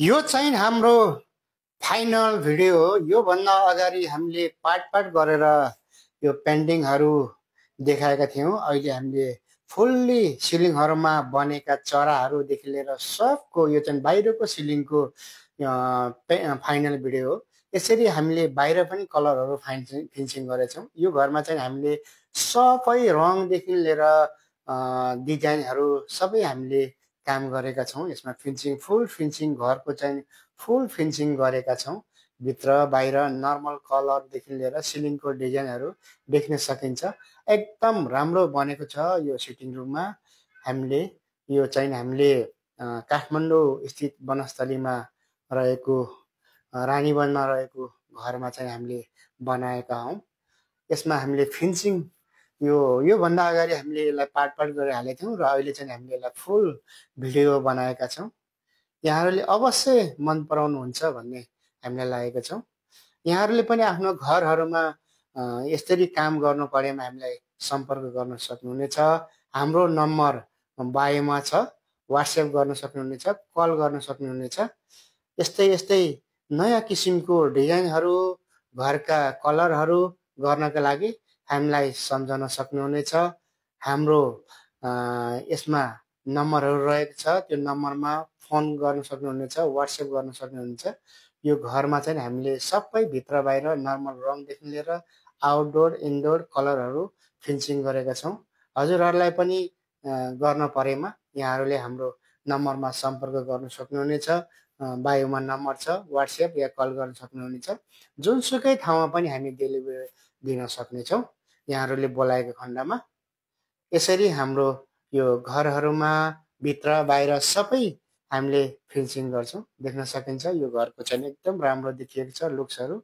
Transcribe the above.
यो चाहिँ हाम्रो फाइनल भिडियो हो। यो भन्दा अगाडि हामीले पार्ट पार्ट गरेर यो पेन्टिङहरू देखाएका थियौँ। अहिले हामीले फुल्ली सिलिङहरूमा बनेका चराहरूदेखि लिएर सबको यो चाहिँ बाहिरको सिलिङको फाइनल भिडियो हो। यसरी हामीले बाहिर पनि कलरहरू फिनिसिङ गरेछौँ। यो घरमा चाहिँ हामीले सबै रङदेखि लिएर डिजाइनहरू सबै हामीले काम गरेका छौँ। यसमा फिनिसिङ फुल फिनिसिङ घरको चाहिँ फुल फिनिसिङ गरेका छौँ। भित्र बाहिर नर्मल कलरदेखि लिएर सिलिङको डिजाइनहरू देख्न सकिन्छ। एकदम राम्रो बनेको छ यो सिटिङ रुममा। यो चाहिँ हामीले काठमाडौँ स्थित वनस्थलीमा रहेको रानीवनमा रहेको घरमा चाहिँ हामीले बनाएका हौँ। यसमा हामीले फिनिसिङ यो भन्दा अगाडि हामीले यसलाई पार्ट पार्ट गरेर हालेका थियौँ र अहिले चाहिँ हामीले यसलाई फुल भिडियो बनाएका छौँ। यहाँहरूले अवश्य मन पराउनुहुन्छ भन्ने हामीलाई लागेको छ। यहाँहरूले पनि आफ्नो घरहरूमा यसरी काम गर्नु परेमा हामीलाई सम्पर्क गर्न सक्नुहुनेछ। हाम्रो नम्बर बायोमा छ, वाट्सएप गर्न सक्नुहुनेछ, कल गर्न सक्नुहुनेछ। यस्तै यस्तै नयाँ किसिमको डिजाइनहरू घरका कलरहरू गर्नका लागि हामीलाई सम्झन सक्नुहुनेछ। हाम्रो यसमा नम्बरहरू रहेको छ, त्यो नम्बरमा फोन गर्न सक्नुहुनेछ, वाट्सएप गर्न सक्नुहुनेछ। यो घरमा चाहिँ हामीले सबै भित्र बाहिर नर्मल रङदेखि लिएर आउटडोर इनडोर कलरहरू फिनिसिङ गरेका छौँ। हजुरहरूलाई पनि गर्न परेमा यहाँहरूले हाम्रो नम्बरमा सम्पर्क गर्न सक्नुहुनेछ। बायोमा नम्बर छ, वाट्सएप या कल गर्न सक्नुहुनेछ। जुनसुकै ठाउँमा पनि हामी डेलिभरी दिन सक्नेछौँ यहाँहरूले बोलाएको खण्डमा। यसरी हाम्रो यो घरहरूमा भित्र बाहिर सबै हामीले फिनिसिङ गर्छौँ। देख्न सकिन्छ यो घरको चाहिँ एकदम राम्रो देखिएको छ लुक्सहरू।